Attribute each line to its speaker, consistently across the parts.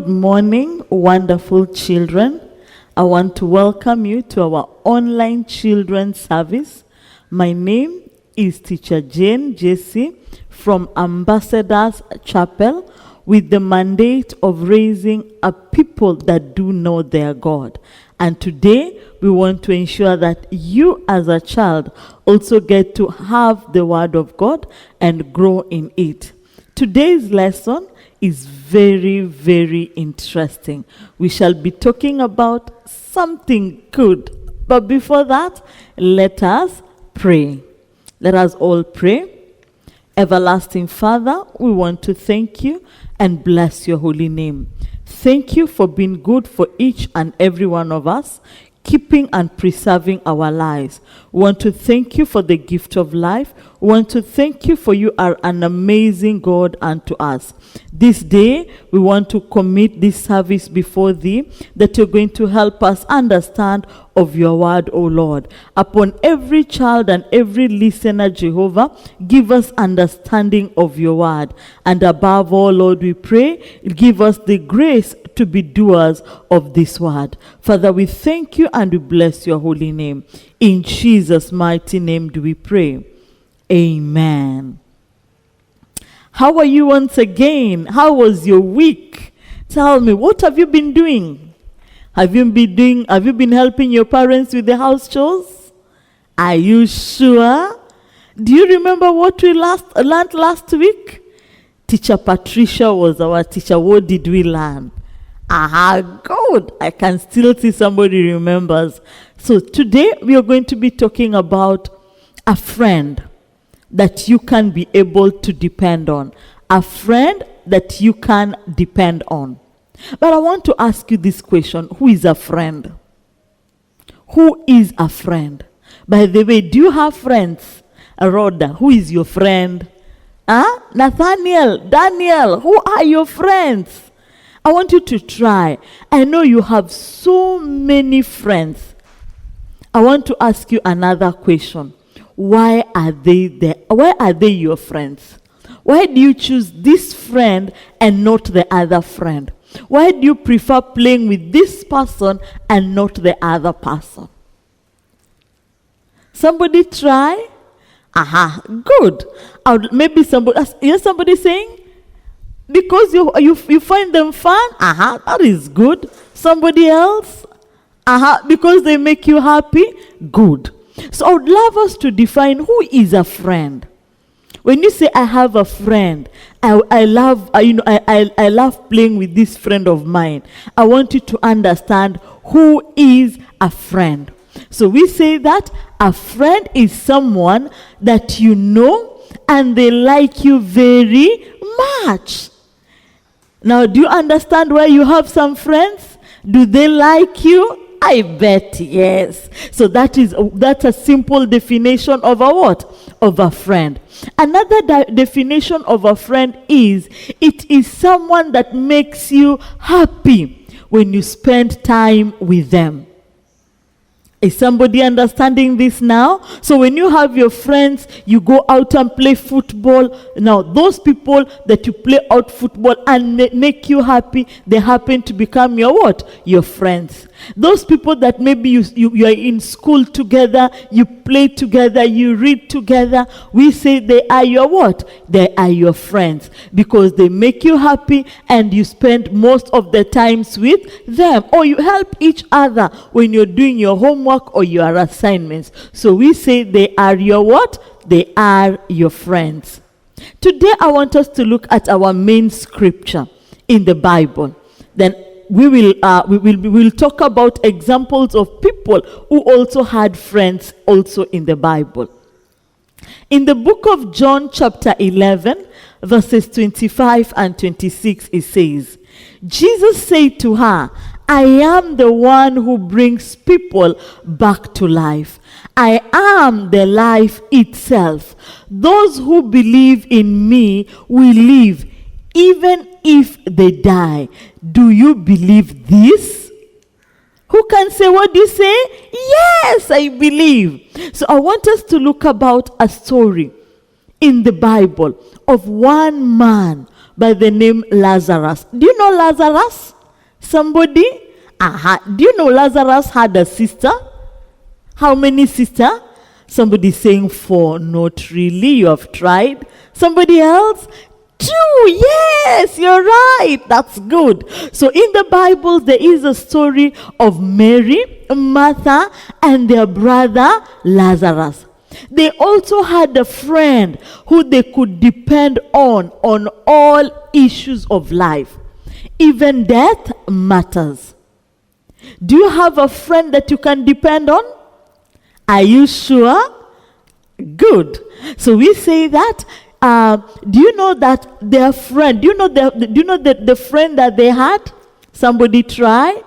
Speaker 1: morning, wonderful children. I want to welcome you to our online children's service. My name is Teacher Jane Jesse from Ambassadors Chapel with the mandate of raising a people that do know their God. And today, we want to ensure that you as a child also get to have the Word of God and grow in it. Today's lesson is very, very interesting. We shall be talking about something good. But before that, let us pray. Let us all pray. Everlasting Father, we want to thank you and bless your holy name. Thank you for being good for each and every one of us, keeping and preserving our lives. We want to thank you for the gift of life. We want to thank you for you are an amazing God unto us. This day, we want to commit this service before thee, that you're going to help us understand of your word, O Lord. Upon every child and every listener, Jehovah, give us understanding of your word. And above all, Lord, we pray, give us the grace to be doers of this word. Father, we thank you and we bless your holy name. In Jesus' mighty name do we pray. Amen. How are you once again? How was your week? Tell me, what have you been doing? Have you been helping your parents with the house chores? Are you sure? Do you remember what we learned last week? Teacher Patricia was our teacher. What did we learn? Good. I can still see somebody remembers. So today we are going to be talking about a friend that you can be able to depend on. A friend that you can depend on. But I want to ask you this question. Who is a friend? Who is a friend? By the way, do you have friends? Rhoda, who is your friend? Nathaniel, Daniel, who are your friends? I want you to try. I know you have so many friends. I want to ask you another question. Why are they there? Why are they your friends? Why do you choose this friend and not the other friend? Why do you prefer playing with this person and not the other person? Somebody try? Good. Maybe somebody saying, because you find them fun? That is good. Somebody else? Because they make you happy? Good. So I would love us to define who is a friend. When you say I have a friend, I love playing with this friend of mine. I want you to understand who is a friend. So we say that a friend is someone that you know and they like you very much. Now, do you understand why you have some friends? Do they like you? I bet yes. So that's a simple definition of a what? Of a friend. Another definition of a friend is, it is someone that makes you happy when you spend time with them. Is somebody understanding this now? So when you have your friends, you go out and play football. Now, those people that you play out football and make you happy, they happen to become your what? Your friends. Those people that maybe you are in school together, you play together, you read together, we say they are your what? They are your friends. Because they make you happy and you spend most of the times with them. Or you help each other when you're doing your homework or your assignments. So we say they are your what? They are your friends. Today I want us to look at our main scripture in the Bible. Then we will talk about examples of people who also had friends also in the Bible. In the book of John chapter 11, verses 25 and 26, it says, Jesus said to her, I am the one who brings people back to life. I am the life itself. Those who believe in me will live even if they die. Do you believe this? Who can say, what do you say? Yes, I believe. So I want us to look about a story in the Bible of one man by the name Lazarus. Do you know Lazarus? Somebody? Do you know Lazarus had a sister? How many sisters? Somebody saying 4. Not really. You have tried. Somebody else? 2. Yes, you're right. That's good. So in the Bible, there is a story of Mary, Martha, and their brother Lazarus. They also had a friend who they could depend on all issues of life. Even death matters. Do you have a friend that you can depend on? Are you sure? Good. So we say that. Do you know that their friend? Do you know the friend that they had? Somebody try.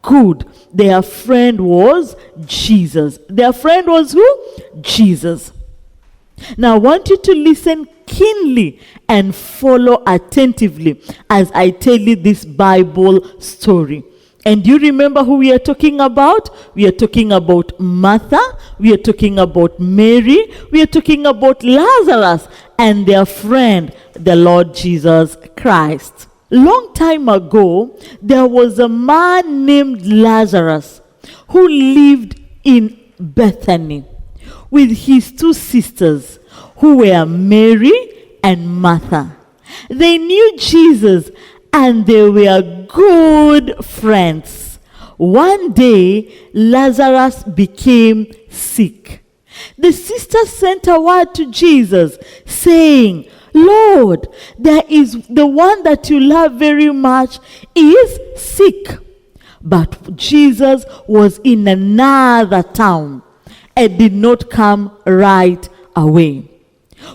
Speaker 1: Good. Their friend was Jesus. Their friend was who? Jesus. Now I want you to listen keenly and follow attentively as I tell you this Bible story. And do you remember who we are talking about? We are talking about Martha, we are talking about Mary, we are talking about Lazarus and their friend, the Lord Jesus Christ. Long time ago, there was a man named Lazarus who lived in Bethany with his 2 sisters who were Mary and Martha. They knew Jesus and they were good friends. One day, Lazarus became sick. The sisters sent a word to Jesus saying, Lord, there is the one that you love very much is sick. But Jesus was in another town and did not come right away.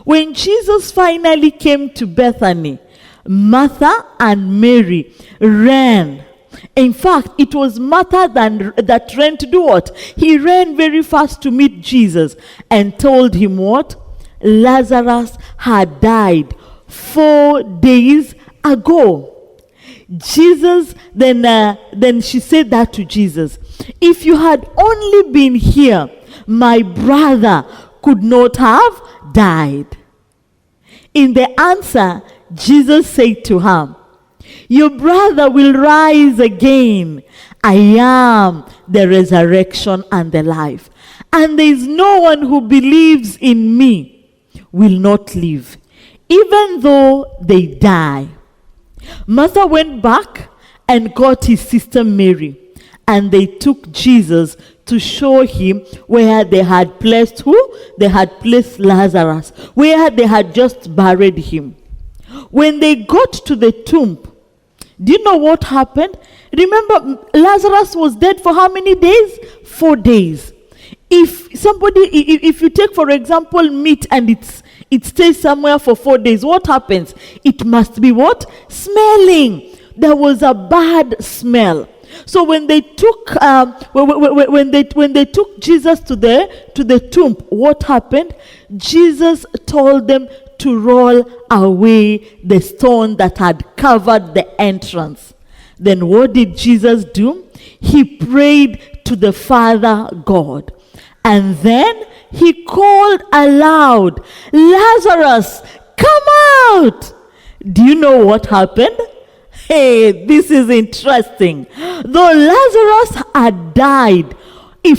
Speaker 1: When Jesus finally came to Bethany, Martha and Mary ran. In fact, it was Martha that ran to do what? He ran very fast to meet Jesus and told him what? Lazarus had died 4 days ago. Jesus, then she said that to Jesus. If you had only been here, my brother could not have died. In the answer, Jesus said to her, your brother will rise again. I am the resurrection and the life. And there is no one who believes in me will not live, even though they die. Martha went back and got his sister Mary, and they took Jesus to show him where they had placed who? They had placed Lazarus, where they had just buried him. When they got to the tomb, do you know what happened? Remember, Lazarus was dead for how many days? 4 days. If you take, for example, meat and it stays somewhere for 4 days, what happens? It must be what? Smelling. There was a bad smell. So when they took when they took Jesus to the tomb, what happened? Jesus told them to roll away the stone that had covered the entrance. Then what did Jesus do? He prayed to the Father God. And then he called aloud, Lazarus, come out! Do you know what happened? Hey, this is interesting. Though Lazarus had died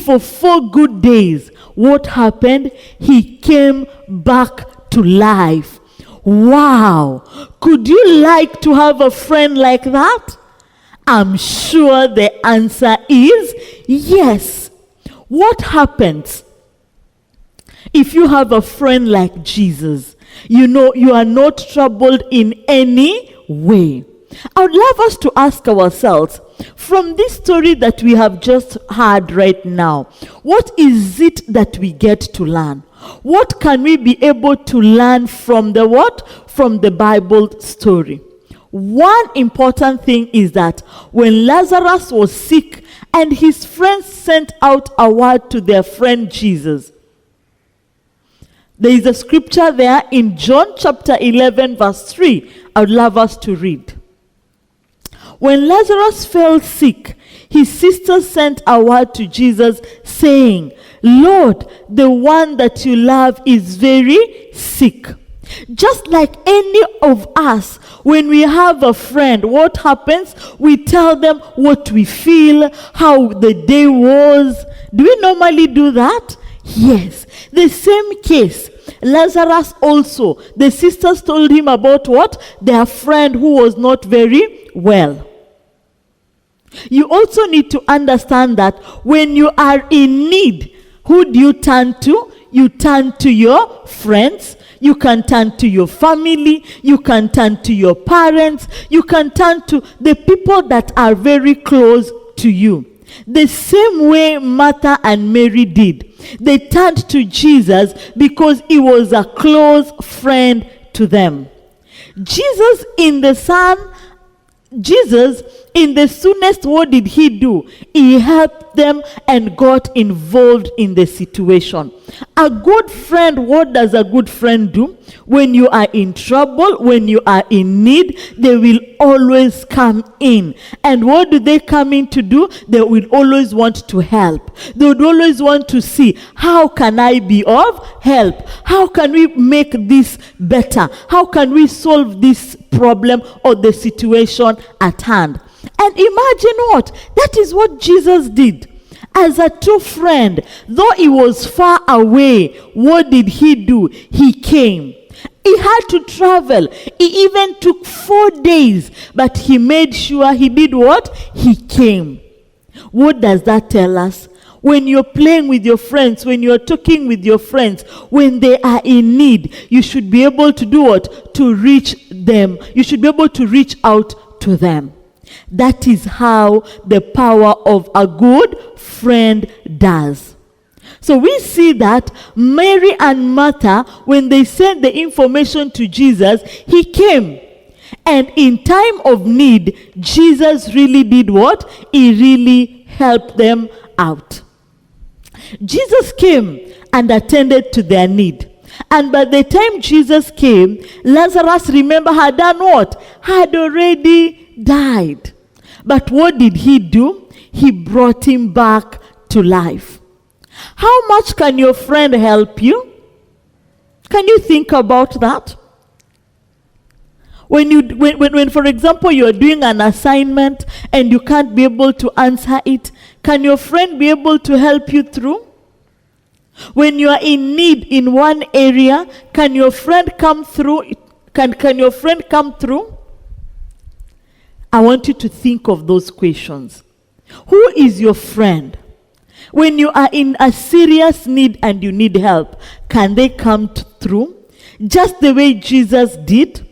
Speaker 1: for 4 good days, what happened? He came back to life. Wow! Could you like to have a friend like that? I'm sure the answer is yes. What happens if you have a friend like Jesus? You know you are not troubled in any way. I would love us to ask ourselves, from this story that we have just heard right now, what is it that we get to learn? What can we be able to learn from the what? From the Bible story. One important thing is that when Lazarus was sick and his friends sent out a word to their friend Jesus, there is a scripture there in John chapter 11 verse 3. I would love us to read. When Lazarus fell sick, his sisters sent a word to Jesus saying, Lord, the one that you love is very sick. Just like any of us, when we have a friend, what happens? We tell them what we feel, how the day was. Do we normally do that? Yes. The same case. Lazarus also, the sisters told him about what? Their friend who was not very well. You also need to understand that when you are in need, who do you turn to? You turn to your friends. You can turn to your family. You can turn to your parents. You can turn to the people that are very close to you. The same way Martha and Mary did. They turned to Jesus because he was a close friend to them. Jesus in the soonest, what did he do? He helped them and got involved in the situation. A good friend, what does a good friend do? When you are in trouble, when you are in need, they will always come in. And what do they come in to do? They will always want to help. They would always want to see, how can I be of help? How can we make this better? How can we solve this problem or the situation at hand? And imagine what? That is what Jesus did. As a true friend, though he was far away, what did he do? He came. He had to travel. He even took 4 days, but he made sure he did what? He came. What does that tell us? When you're playing with your friends, when you're talking with your friends, when they are in need, you should be able to do what? To reach them. You should be able to reach out to them. That is how the power of a good friend does. So we see that Mary and Martha, when they sent the information to Jesus, he came. And in time of need, Jesus really did what? He really helped them out. Jesus came and attended to their need. And by the time Jesus came, Lazarus, remember, had done what? Had already died. But what did he do? He brought him back to life. How much can your friend help you? Can you think about that? When for example, you are doing an assignment and you can't be able to answer it, can your friend be able to help you through? When you are in need in one area, can your friend come through? Can your friend come through? I want you to think of those questions. Who is your friend? When you are in a serious need and you need help, can they come through? Just the way Jesus did?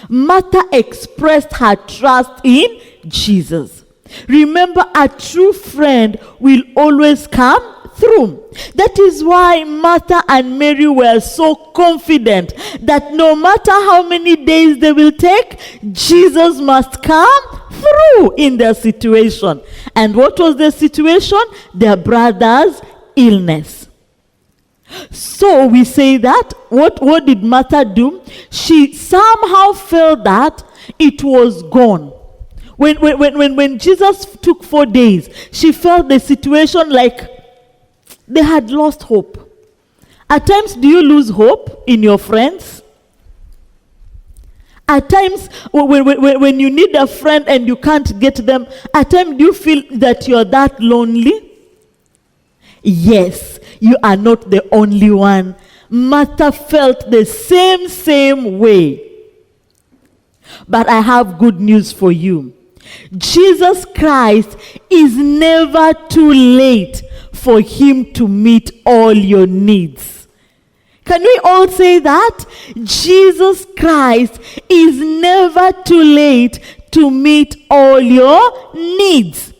Speaker 1: Martha expressed her trust in Jesus. Remember, a true friend will always come through. That is why Martha and Mary were so confident that no matter how many days they will take, Jesus must come through in their situation. And what was the situation? Their brother's illness. So we say that, what did Martha do? She somehow felt that it was gone. When Jesus took 4 days, she felt the situation like they had lost hope. At times, do you lose hope in your friends? At times, when you need a friend and you can't get them, at times do you feel that you're that lonely? Yes, you are not the only one. Martha felt the same way. But I have good news for you. Jesus Christ is never too late for him to meet all your needs. Can we all say that? Jesus Christ is never too late to meet all your needs.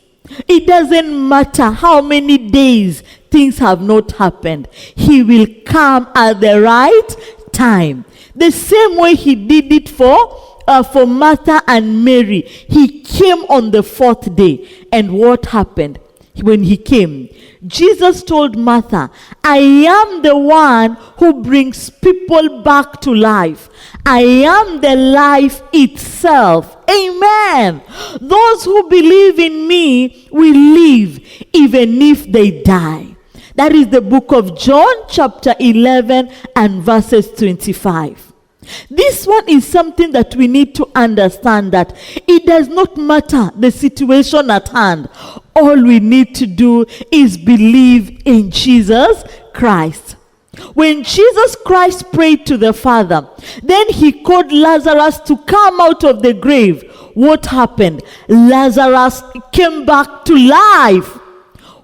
Speaker 1: It doesn't matter how many days things have not happened. He will come at the right time. The same way he did it for Martha and Mary. He came on the 4th day. And what happened? When he came, Jesus told Martha, I am the one who brings people back to life. I am the life itself. Amen. Those who believe in me will live even if they die. That is the book of John, chapter 11 and verses 25. This one is something that we need to understand, that it does not matter the situation at hand. All we need to do is believe in Jesus Christ. When Jesus Christ prayed to the Father, then he called Lazarus to come out of the grave. What happened? Lazarus came back to life.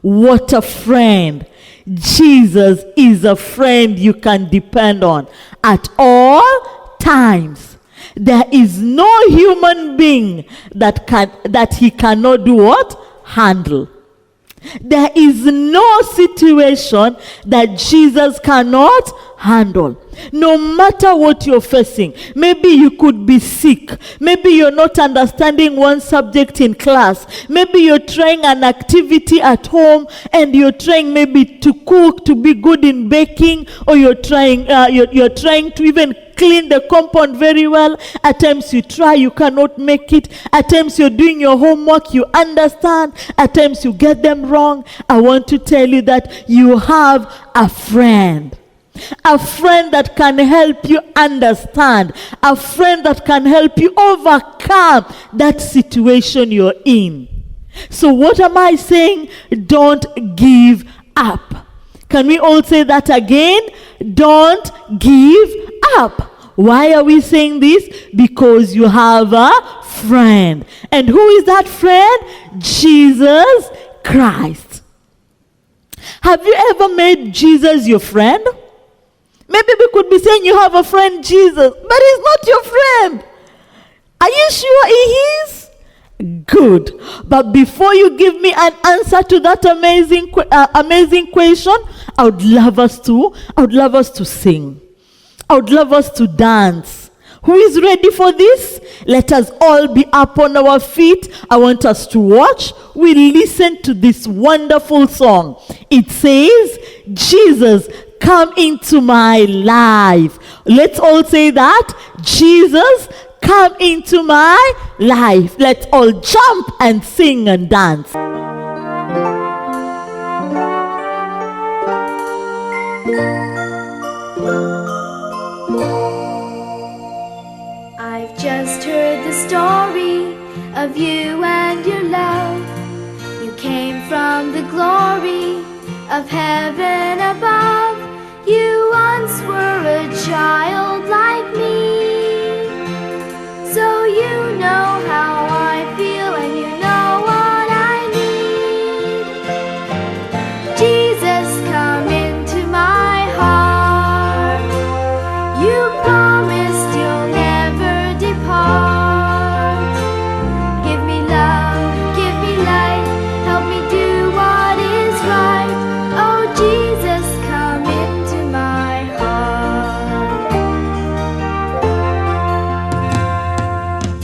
Speaker 1: What a friend. Jesus is a friend you can depend on at all times. There is no human being that he cannot do what? Handle. There is no situation that Jesus cannot handle. No matter what you're facing. Maybe you could be sick. Maybe you're not understanding one subject in class. Maybe you're trying an activity at home and you're trying maybe to cook, to be good in baking, or you're trying to even clean the compound very well. At times you try, you cannot make it. At times you're doing your homework, you understand. At times you get them wrong. I want to tell you that you have a friend. A friend that can help you understand. A friend that can help you overcome that situation you're in. So what am I saying? Don't give up. Can we all say that again? Don't give up. Why are we saying this? Because you have a friend. And who is that friend? Jesus Christ. Have you ever made Jesus your friend? Maybe we could be saying you have a friend, Jesus, but he's not your friend. Are you sure he is? Good. But before you give me an answer to that amazing question, I would love us to sing. I would love us to dance. Who is ready for this? Let us all be up on our feet. I want us to watch. We listen to this wonderful song. It says, Jesus, come into my life. Let's all say that. Jesus, come into my life. Let's all jump and sing and dance.
Speaker 2: I've just heard the story of you and your love. You came from the glory of heaven above. You once were a child like me, so you know how I feel and you know what I need. Jesus, come into my heart. You promised you'll never depart. Give me love, give me light, help me do what is right. Oh Jesus, come into my heart.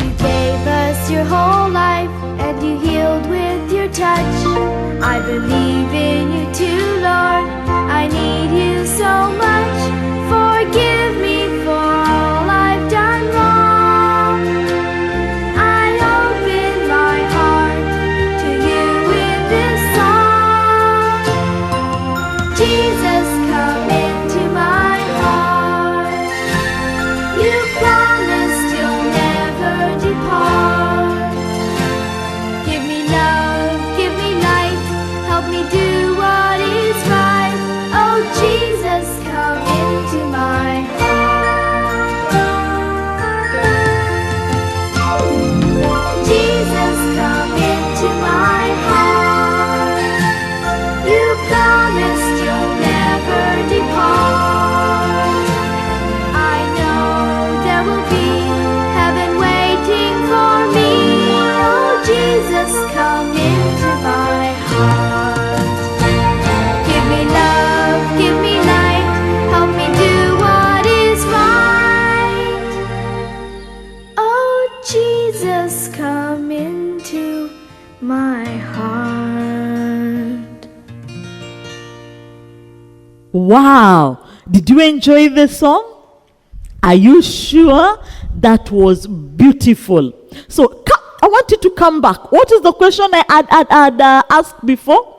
Speaker 2: You gave us your whole life and you healed with your touch. I believe in you too, Lord. I need you so much. Forgive me for all I've done wrong. I open my heart to you with this song. Jesus, come into my heart. You promised you'll never depart. Give me love, give me light, help me do what is right. Oh Jesus, come into my heart. Jesus, come into my heart. You promised you'll never depart. I know there will be heaven waiting for me. Oh Jesus, come into my heart. Give me love, give me light, help me do what is right. Oh Jesus, come into my heart.
Speaker 1: Wow. Did you enjoy the song? Are you sure that was beautiful? So I want you to come back. What is the question I had asked before?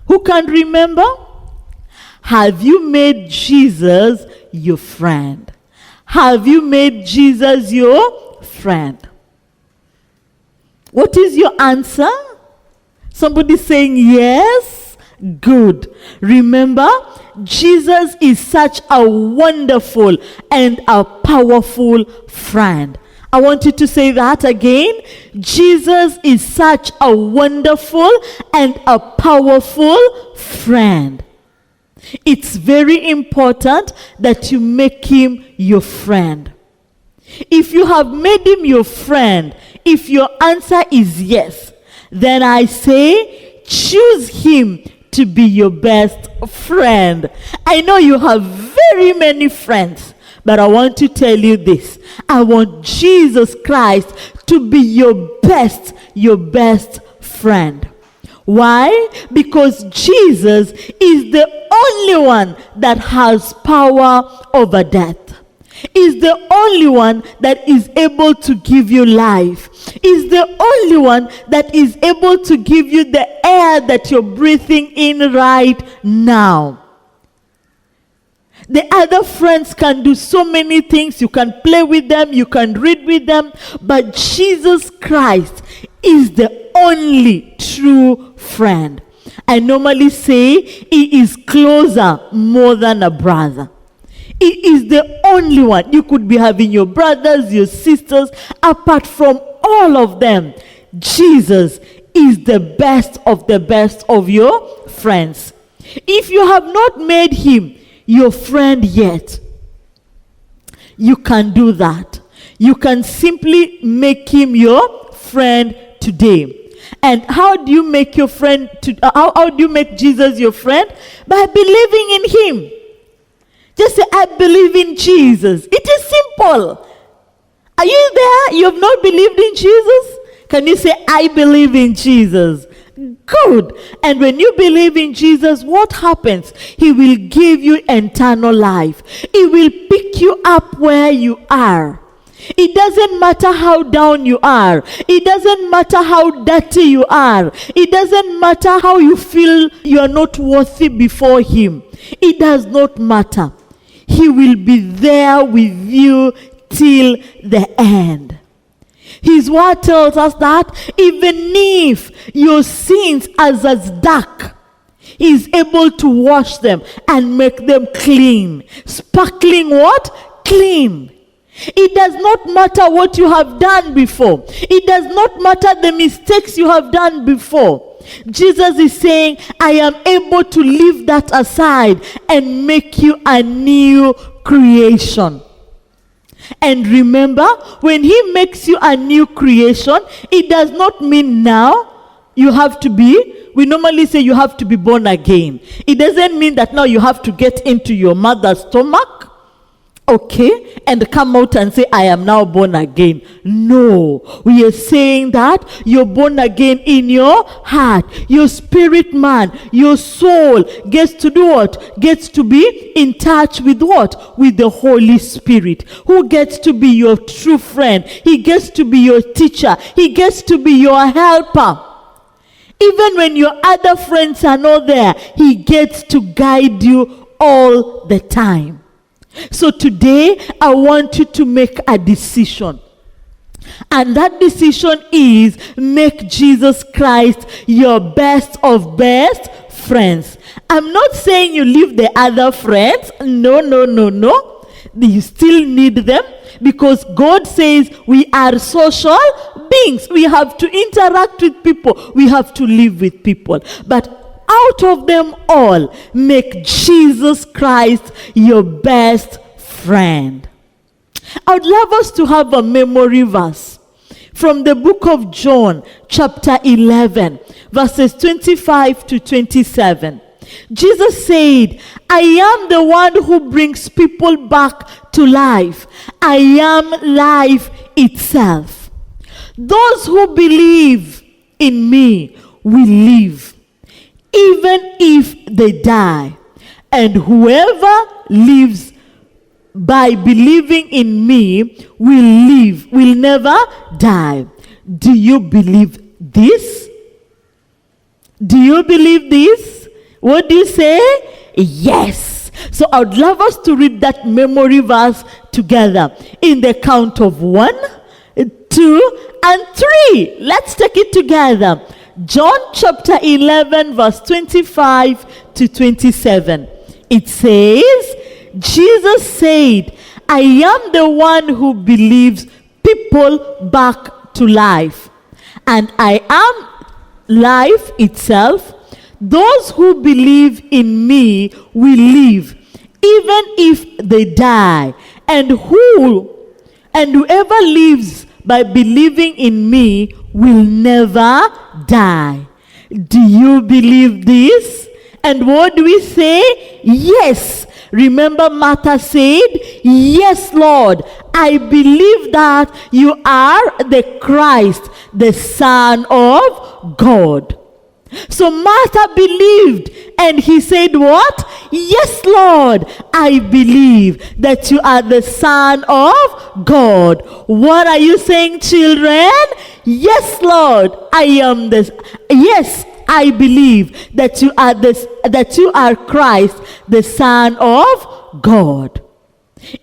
Speaker 1: Who can remember? Have you made Jesus your friend? Have you made Jesus your friend? What is your answer? Somebody saying yes? Good. Remember, Jesus is such a wonderful and a powerful friend. I want you to say that again. Jesus is such a wonderful and a powerful friend. It's very important that you make him your friend. If you have made him your friend, if your answer is yes, then I say choose him to be your best friend. I know you have very many friends, but I want to tell you this. I want Jesus Christ to be your best friend. Why? Because Jesus is the only one that has power over death. Is the only one that is able to give you life. Is the only one that is able to give you the air that you're breathing in right now. The other friends can do so many things. You can play with them, you can read with them, but Jesus Christ is the only true friend. I normally say he is closer more than a brother. He is the only one. You could be having your brothers, your sisters. Apart from all of them, Jesus is the best of your friends. If you have not made him your friend yet, you can do that. You can simply make him your friend today. And how do you make your friend? How do you make Jesus your friend? By believing in him. Just say, I believe in Jesus. It is simple. Are you there? You have not believed in Jesus? Can you say, I believe in Jesus? Good. And when you believe in Jesus, what happens? He will give you eternal life. He will pick you up where you are. It doesn't matter how down you are. It doesn't matter how dirty you are. It doesn't matter how you feel you are not worthy before him. It does not matter. He will be there with you till the end. His word tells us that even if your sins are as dark, he is able to wash them and make them clean. Sparkling what? Clean. It does not matter what you have done before. It does not matter the mistakes you have done before. Jesus is saying, I am able to leave that aside and make you a new creation. And remember, when he makes you a new creation, it does not mean now you have to be, we normally say you have to be born again. It doesn't mean that now you have to get into your mother's stomach, okay, and come out and say, I am now born again. No, we are saying that you're born again in your heart. Your spirit man, your soul gets to do what? Gets to be in touch with what? With the Holy Spirit, who gets to be your true friend. He gets to be your teacher. He gets to be your helper. Even when your other friends are not there, he gets to guide you all the time. So today, I want you to make a decision. And that decision is make Jesus Christ your best of best friends. I'm not saying you leave the other friends. No. You still need them, because God says we are social beings. We have to interact with people. We have to live with people. But out of them all, make Jesus Christ your best friend. I would love us to have a memory verse from the book of John, chapter 11, verses 25 to 27. Jesus said, I am the one who brings people back to life. I am life itself. Those who believe in me will live, even if they die. And whoever lives by believing in me will live, will never die. Do you believe this? Do you believe this? What do you say? Yes. So I would love us to read that memory verse together in the count of 1, 2, and 3. Let's take it together. John chapter 11 verse 25 to 27. It says, Jesus said, I am the one who believes people back to life, and I am life itself. Those who believe in me will live, even if they die. And whoever lives by believing in me will never die. Do you believe this? And what do we say? Yes. Remember, Martha said, yes, Lord, I believe that you are the Christ, the Son of God. So Martha believed, and he said what? Yes, Lord, I believe that you are the Son of God. What are you saying, children? Yes, Lord, I am this. Yes, I believe that you are Christ, the Son of God.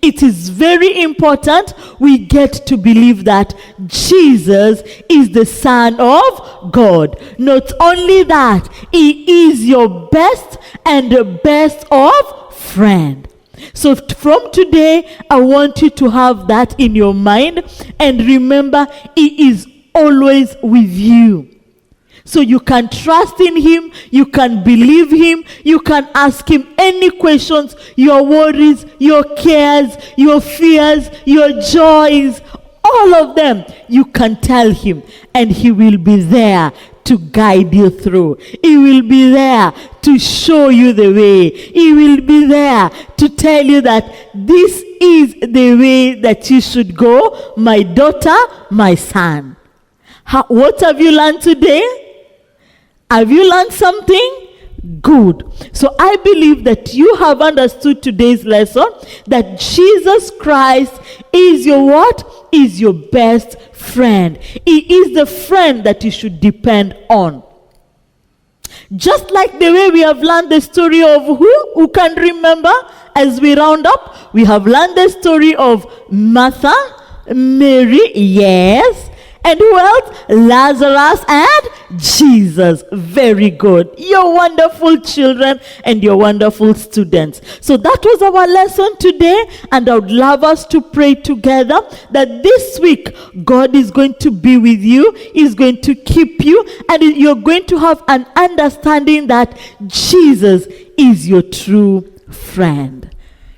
Speaker 1: It is very important we get to believe that Jesus is the Son of God. Not only that, he is your best and the best of friend. So from today, I want you to have that in your mind, and remember, he is always with you. So you can trust in him, you can believe him, you can ask him any questions, your worries, your cares, your fears, your joys, all of them, you can tell him, and he will be there to guide you through. He will be there to show you the way. He will be there to tell you that this is the way that you should go, my daughter, my son. What have you learned today? Have you learned something? Good. So I believe that you have understood today's lesson, that Jesus Christ is your what? Is your best friend. He is the friend that you should depend on. Just like the way we have learned the story of who can remember as we round up? We have learned the story of Martha, Mary, yes, and who else? Lazarus and Jesus. Very good. You're wonderful children and you're wonderful students. So that was our lesson today, and I would love us to pray together that this week God is going to be with you, is going to keep you, and you're going to have an understanding that Jesus is your true friend.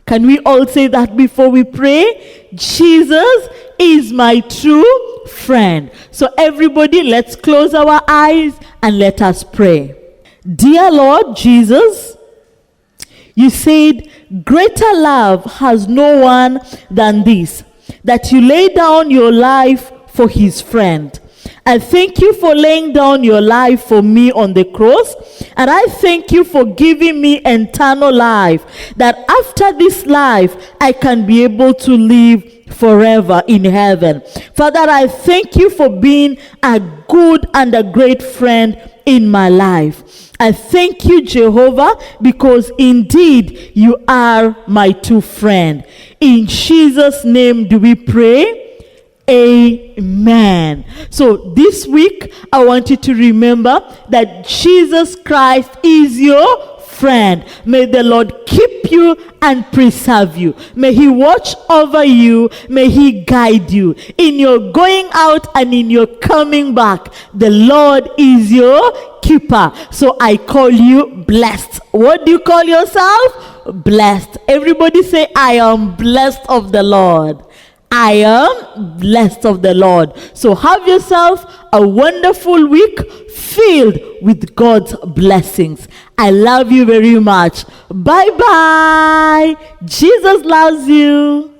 Speaker 1: Can we all say that before we pray? Jesus is my true friend. So everybody, let's close our eyes and let us pray. Dear Lord Jesus, you said, greater love has no one than this, that you lay down your life for his friend. I thank you for laying down your life for me on the cross. And I thank you for giving me eternal life, that after this life, I can be able to live forever in heaven. Father, I thank you for being a good and a great friend in my life. I thank you, Jehovah, because indeed you are my true friend. In Jesus' name do we pray. Amen. So this week, I want you to remember that Jesus Christ is your friend. May the Lord keep you and preserve you. May he watch over you. May he guide you in your going out and in your coming back. The Lord is your keeper. So I call you blessed. What do you call yourself? Blessed. Everybody say, I am blessed of the Lord. I am blessed of the Lord. So have yourself a wonderful week filled with God's blessings. I love you very much. Bye-bye. Jesus loves you.